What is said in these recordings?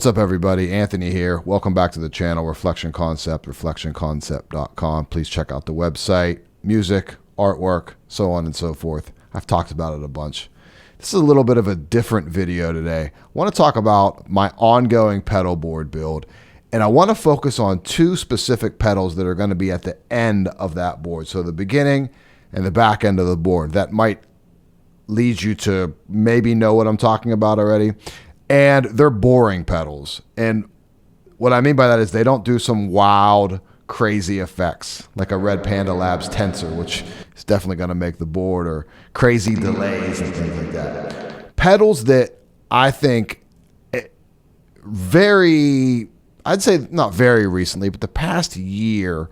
What's up, everybody? Anthony here. Welcome back to the channel, Reflection Concept, reflectionconcept.com. Please check out the website, music, artwork, so on and so forth. I've talked about it a bunch. This is a little bit of a different video today. I want to talk about my ongoing pedal board build, and I want to focus on two specific pedals that are going to be at the end of that board. So the beginning and the back end of the board. That might lead you to maybe know what I'm talking about already. And they're boring pedals. And what I mean by that is they don't do some wild, crazy effects like a Red Panda Labs tensor, which is definitely going to make the board, or crazy delays and things like that. Pedals that I think I'd say not very recently, but the past year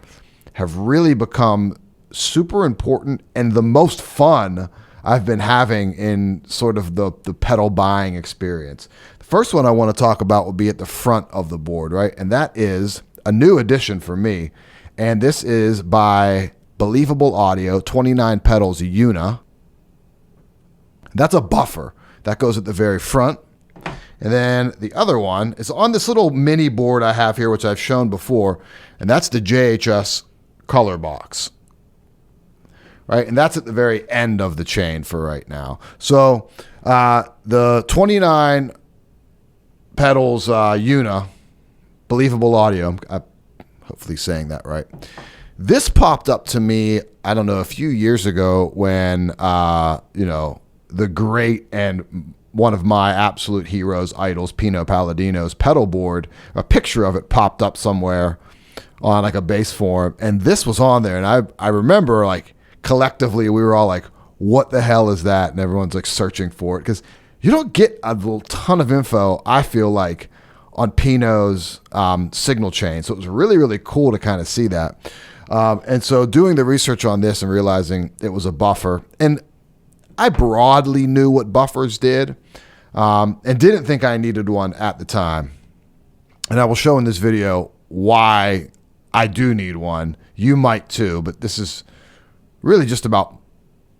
have really become super important and the most fun I've been having in sort of the pedal buying experience. The first one I want to talk about will be at the front of the board, right? And that is a new addition for me. And this is by Believable Audio, 29 pedals EUNA. That's a buffer that goes at the very front. And then the other one is on this little mini board I have here, which I've shown before, and that's the JHS color box. Right, and that's at the very end of the chain for right now. So the 29 pedals EUNA, Believable Audio, I'm hopefully saying that right. This popped up to me, I don't know, a few years ago when, the great and one of my absolute heroes, idols, Pino Palladino's pedal board, a picture of it popped up somewhere on like a bass forum, and this was on there. And I remember, like, collectively we were all like, what the hell is that? And everyone's like searching for it, because you don't get a ton of info, I feel like, on Pino's signal chain. So it was really, really cool to kind of see that. And so doing the research on this and realizing it was a buffer, and I broadly knew what buffers did, and didn't think I needed one at the time. And I will show in this video why I do need one. You might too, but this is really just about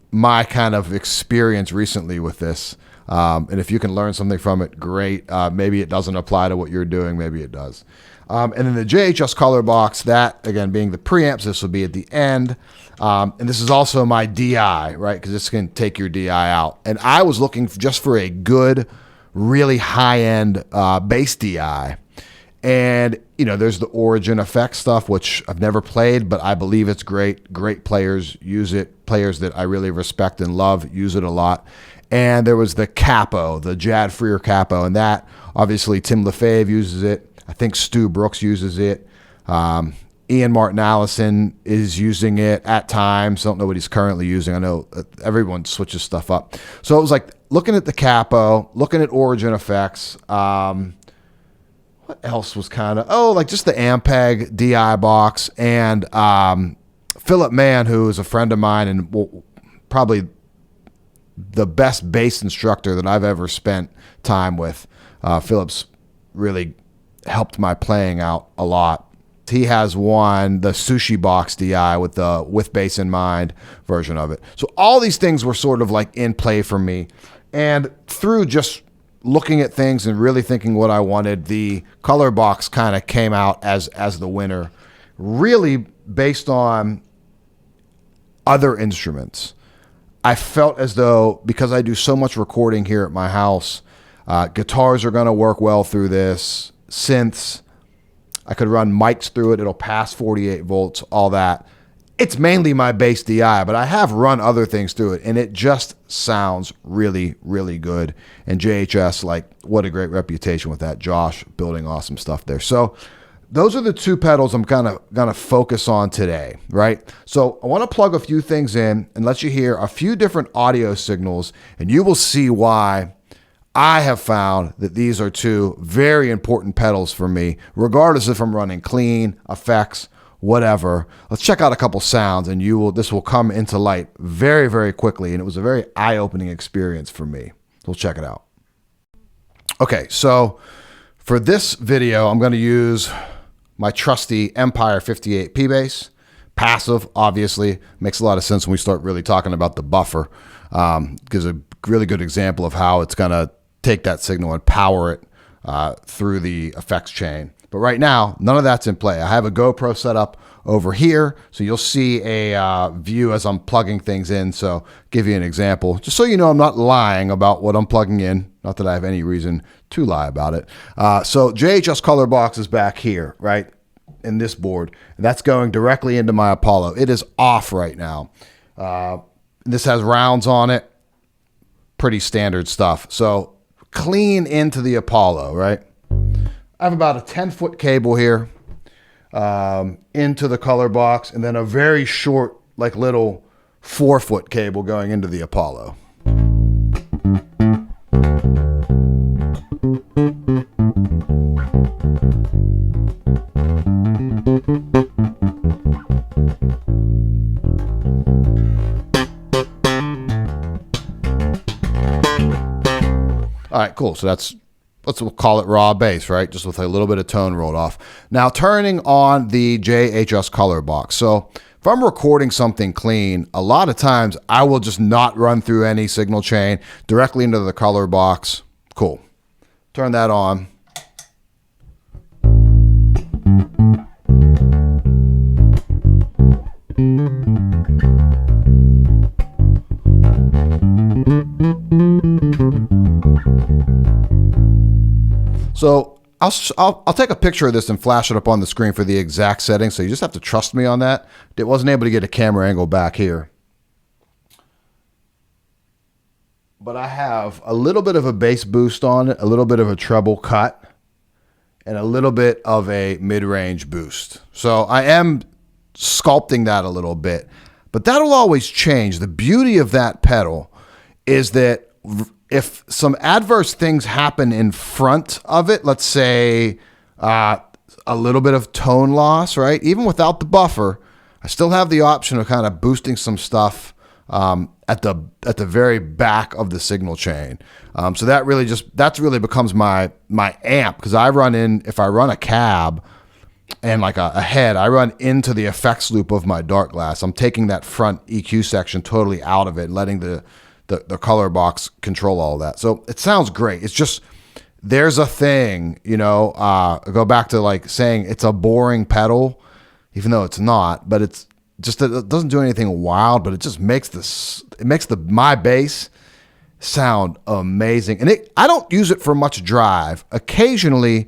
my kind of experience recently with this. And if you can learn something from it, great. Maybe it doesn't apply to what you're doing. Maybe it does. And then the JHS color box, that again being the preamps, this will be at the end. And this is also my DI, right? Because this can take your DI out. And I was looking just for a good, really high-end bass DI. And, there's the Origin Effect stuff, which I've never played, but I believe it's great. Great players use it. Players that I really respect and love use it a lot. And there was the Capo, the Jad Freer Capo, and that, obviously, Tim LaFave uses it. I think Stu Brooks uses it. Ian Martin Allison is using it at times. I don't know what he's currently using. I know everyone switches stuff up. So it was like looking at the Capo, looking at Origin Effects, what else was kind of, like just the Ampeg DI box, and Philip Mann, who is a friend of mine and probably the best bass instructor that I've ever spent time with. Philip's really helped my playing out a lot. He has one, the Sushi Box DI with the With Bass in Mind version of it. So all these things were sort of like in play for me. And through just looking at things and really thinking what I wanted, the color box kind of came out as the winner, really based on other instruments. I felt as though, because I do so much recording here at my house, guitars are going to work well through this, synths, I could run mics through it, it'll pass 48 volts, all that. It's mainly my bass DI, but I have run other things through it, and it just sounds really, really good. And JHS, like, what a great reputation with that. Josh building awesome stuff there. So those are the two pedals I'm kind of going to focus on today, right? So I want to plug a few things in and let you hear a few different audio signals, and you will see why I have found that these are two very important pedals for me, regardless if I'm running clean, effects, whatever. Let's check out a couple sounds, and this will come into light very, very quickly. And it was a very eye-opening experience for me. We'll check it out. Okay, so for this video, I'm going to use my trusty Empire 58 P-Bass. Passive, obviously. Makes a lot of sense when we start really talking about the buffer. Gives a really good example of how it's going to take that signal and power it through the effects chain. But right now, none of that's in play. I have a GoPro set up over here, so you'll see a view as I'm plugging things in. So give you an example, just so you know I'm not lying about what I'm plugging in. Not that I have any reason to lie about it. So JHS color box is back here, right, in this board. And that's going directly into my Apollo. It is off right now. This has rounds on it. Pretty standard stuff. So clean into the Apollo, right? I have about a 10-foot cable here into the color box, and then a very short, like little 4-foot cable going into the Apollo. All right, cool. So we'll call it raw bass, right? Just with a little bit of tone rolled off. Now turning on the JHS color box. So if I'm recording something clean, a lot of times I will just not run through any signal chain directly into the color box. Cool. Turn that on. So I'll take a picture of this and flash it up on the screen for the exact setting. So you just have to trust me on that. It wasn't able to get a camera angle back here. But I have a little bit of a bass boost on it, a little bit of a treble cut, and a little bit of a mid-range boost. So I am sculpting that a little bit, but that'll always change. The beauty of that pedal is that if some adverse things happen in front of it, let's say a little bit of tone loss, right? Even without the buffer, I still have the option of kind of boosting some stuff at the very back of the signal chain. So that really becomes my amp, because if I run a cab and like a head, I run into the effects loop of my dark glass. I'm taking that front EQ section totally out of it and letting the color box control all of that. So it sounds great. It's just, there's a thing, go back to like saying it's a boring pedal, even though it's not, but it's just, it doesn't do anything wild, but it just makes my bass sound amazing. And I don't use it for much drive. Occasionally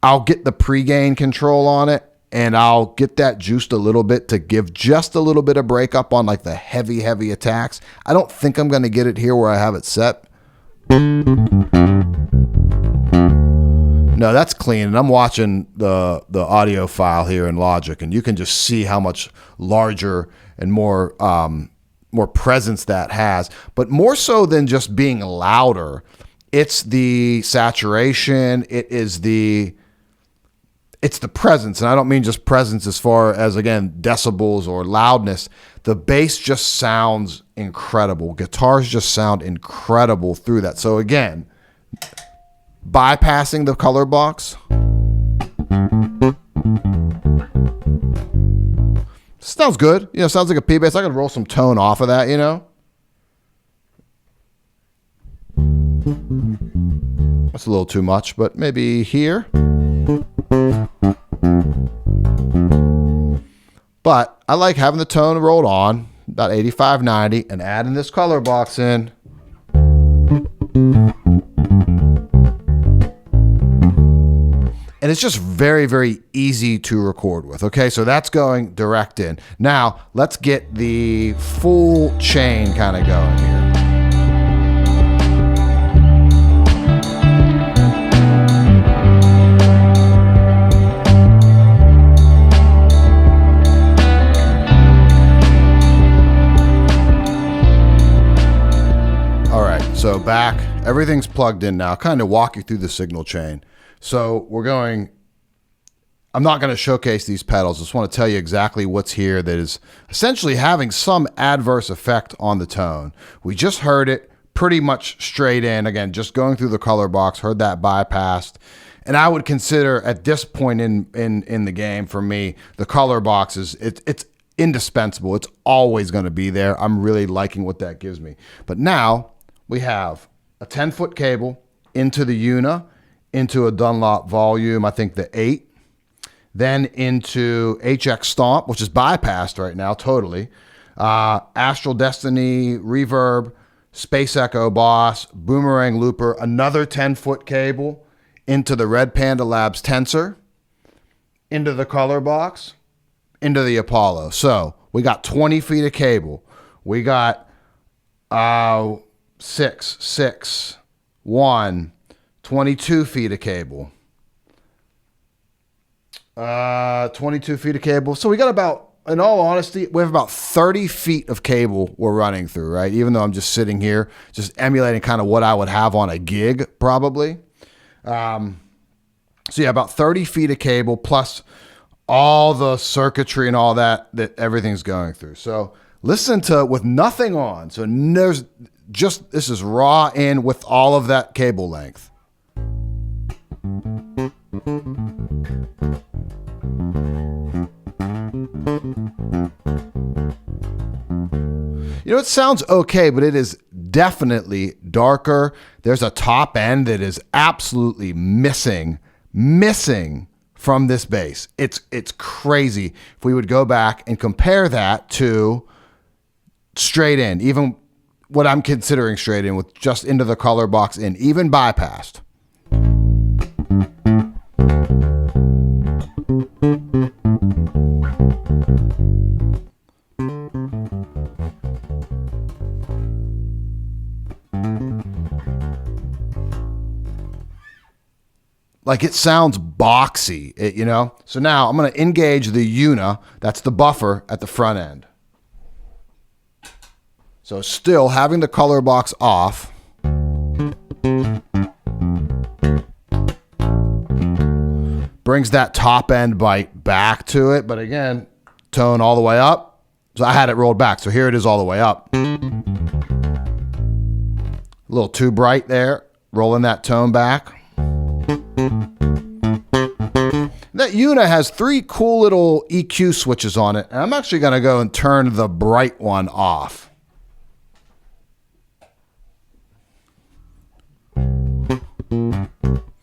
I'll get the pre-gain control on it, and I'll get that juiced a little bit to give just a little bit of breakup on like the heavy attacks. I don't think I'm going to get it here where I have it set. No, that's clean. And I'm watching the audio file here in Logic, and you can just see how much larger and more presence that has. But more so than just being louder, it's the saturation. It's the presence, and I don't mean just presence as far as, again, decibels or loudness. The bass just sounds incredible. Guitars just sound incredible through that. So again, bypassing the color box. Sounds good. Sounds like a P bass. I could roll some tone off of that, That's a little too much, but maybe here. But I like having the tone rolled on, about 85, 90, and adding this color box in. And it's just very, very easy to record with. Okay, so that's going direct in. Now, let's get the full chain kind of going here. So back, everything's plugged in now. I'll kind of walk you through the signal chain. So I'm not going to showcase these pedals. I just want to tell you exactly what's here that is essentially having some adverse effect on the tone. We just heard it pretty much straight in. Again, just going through the color box, heard that bypassed. And I would consider at this point in the game, for me, the color box it's indispensable. It's always going to be there. I'm really liking what that gives me. But now we have a 10-foot cable into the EUNA, into a Dunlop volume, I think the 8, then into HX Stomp, which is bypassed right now totally, Astral Destiny, Reverb, Space Echo Boss, Boomerang Looper, another 10-foot cable into the Red Panda Labs Tensor, into the Color Box, into the Apollo. So we got 20 feet of cable. We got 22 feet of cable. 22 feet of cable. So we got about, in all honesty, we have about 30 feet of cable we're running through, right? Even though I'm just sitting here, just emulating kind of what I would have on a gig, probably. So yeah, about 30 feet of cable plus all the circuitry and all that everything's going through. So listen to with nothing on. So there's just, this is raw in with all of that cable length. You know, it sounds okay, but it is definitely darker. There's a top end that is absolutely missing from this bass. It's crazy. If we would go back and compare that to straight in, even what I'm considering straight in with just into the Color Box in, even bypassed. Like it sounds boxy, you know? So now I'm going to engage the EUNA. That's the buffer at the front end. So still having the Color Box off. Brings that top end bite back to it. But again, tone all the way up. So I had it rolled back. So here it is all the way up. A little too bright there. Rolling that tone back. That EUNA has 3 cool little EQ switches on it, and I'm actually going to go and turn the bright one off.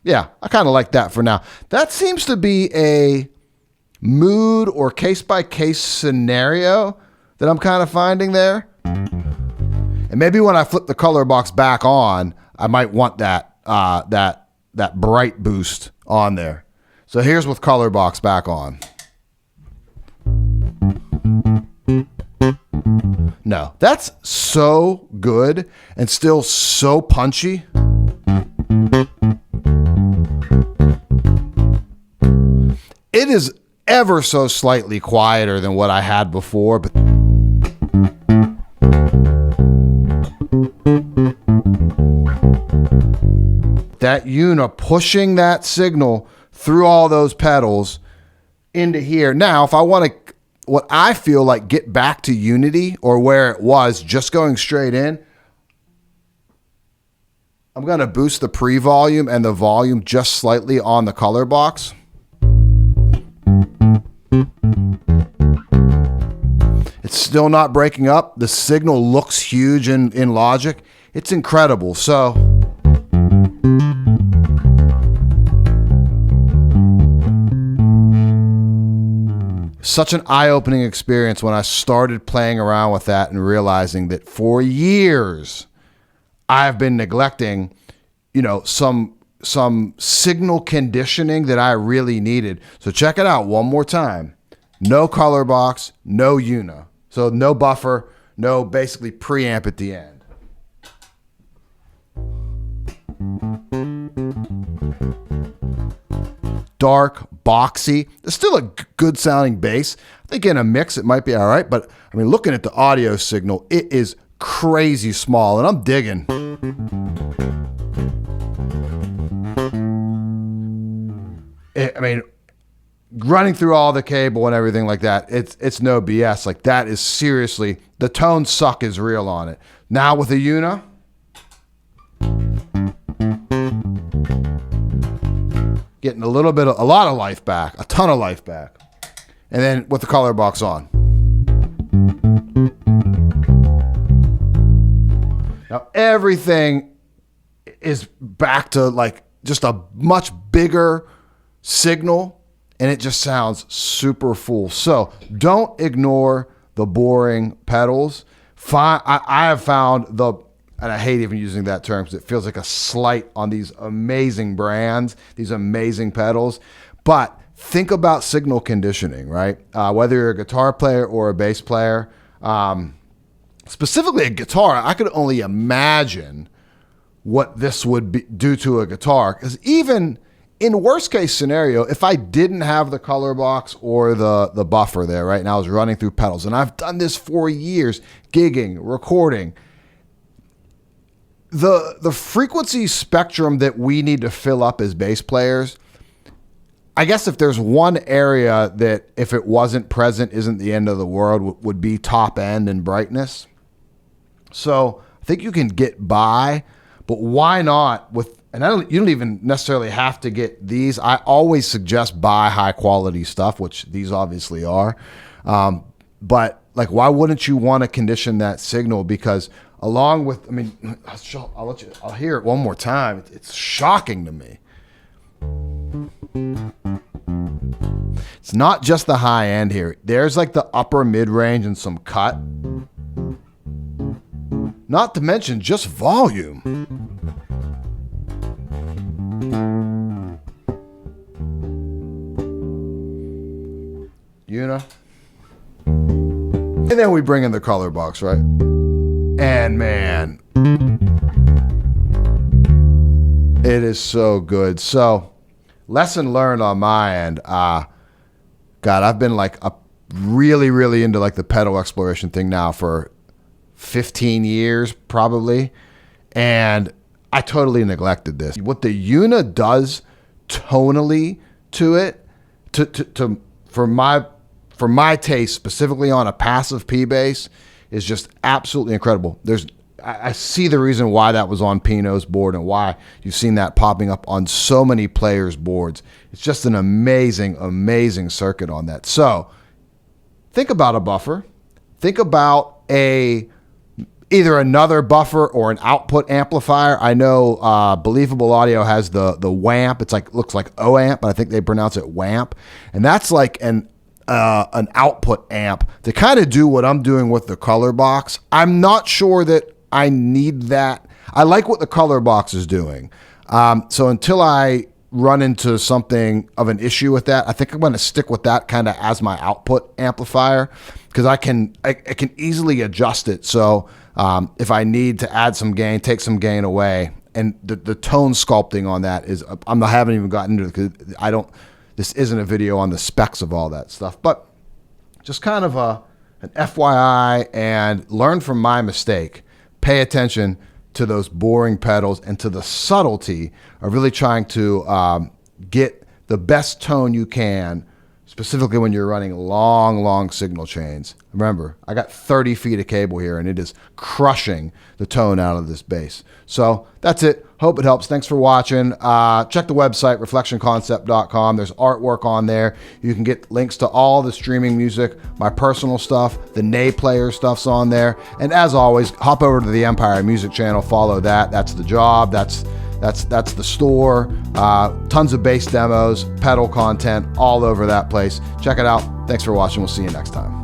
Yeah, I kind of like that for now. That seems to be a mood or case-by-case scenario that I'm kind of finding there. And maybe when I flip the Color Box back on, I might want that bright boost on there. So here's with Color Box back on. No, that's so good and still so punchy. It is ever so slightly quieter than what I had before, but that EUNA pushing that signal through all those pedals into here. Now, if I want to, what I feel like get back to unity or where it was just going straight in, I'm going to boost the pre-volume and the volume just slightly on the Color Box. It's still not breaking up. The signal looks huge in Logic. It's incredible. So such an eye-opening experience when I started playing around with that and realizing that for years I've been neglecting, you know, some signal conditioning that I really needed. So check it out one more time. No Color Box, no EUNA. So no buffer, no basically preamp at the end. Dark, boxy. It's still a good sounding bass. I think in a mix it might be all right, but I mean, looking at the audio signal, it is crazy small, and I'm digging. I mean, running through all the cable and everything like that, it's no BS. Like that is seriously, the tone suck is real on it. Now with the EUNA, getting a lot of life back, a ton of life back. And then with the Color Box on. Now everything is back to like just a much bigger signal, and it just sounds super full. So don't ignore the boring pedals. I have found and I hate even using that term because it feels like a slight on these amazing brands, these amazing pedals. But think about signal conditioning, right? Whether you're a guitar player or a bass player, specifically a guitar, I could only imagine what this would do to a guitar. Because even in worst case scenario, if I didn't have the color box or the buffer there, right, and I was running through pedals, and I've done this for years, gigging, recording, the frequency spectrum that we need to fill up as bass players, I guess if there's one area that if it wasn't present isn't the end of the world, would be top end and brightness. So I think you can get by, but why not with, and you don't even necessarily have to get these. I always suggest buy high quality stuff, which these obviously are. But like, why wouldn't you want to condition that signal? Because along with, I mean, I'll hear it one more time. It's shocking to me. It's not just the high end here. There's like the upper mid range and some cut. Not to mention just volume. EUNA. And then we bring in the color box, right? And man, it is so good. So, lesson learned on my end. God, I've been like really into like the pedal exploration thing now for 15 years probably, and I totally neglected this. What the EUNA does tonally to it, for my taste, specifically on a passive P bass, is just absolutely incredible. I see the reason why that was on Pino's board and why you've seen that popping up on so many players' boards. It's just an amazing circuit on that. So think about a buffer. Think about either another buffer or an output amplifier. I know Believable Audio has the WAMP. It's like, looks like OAMP, but I think they pronounce it WAMP. And that's like an output amp to kind of do what I'm doing with the color box. I'm not sure that I need that. I like what the color box is doing. So until I run into something of an issue with that, I think I'm going to stick with that kind of as my output amplifier, because I can easily adjust it. So if I need to add some gain, take some gain away, and the tone sculpting on that is, I haven't even gotten into it because this isn't a video on the specs of all that stuff, but just kind of an FYI, and learn from my mistake. Pay attention to those boring pedals and to the subtlety of really trying to get the best tone you can, specifically when you're running long signal chains. Remember, I got 30 feet of cable here, and it is crushing the tone out of this bass. So that's it. Hope it helps. Thanks for watching. Check the website, reflectionconcept.com. There's artwork on there. You can get links to all the streaming music, my personal stuff, the Nay Player stuff's on there. And as always, hop over to the Empire Music channel. Follow that. That's the job. That's the store. Tons of bass demos, pedal content all over that place. Check it out. Thanks for watching. We'll see you next time.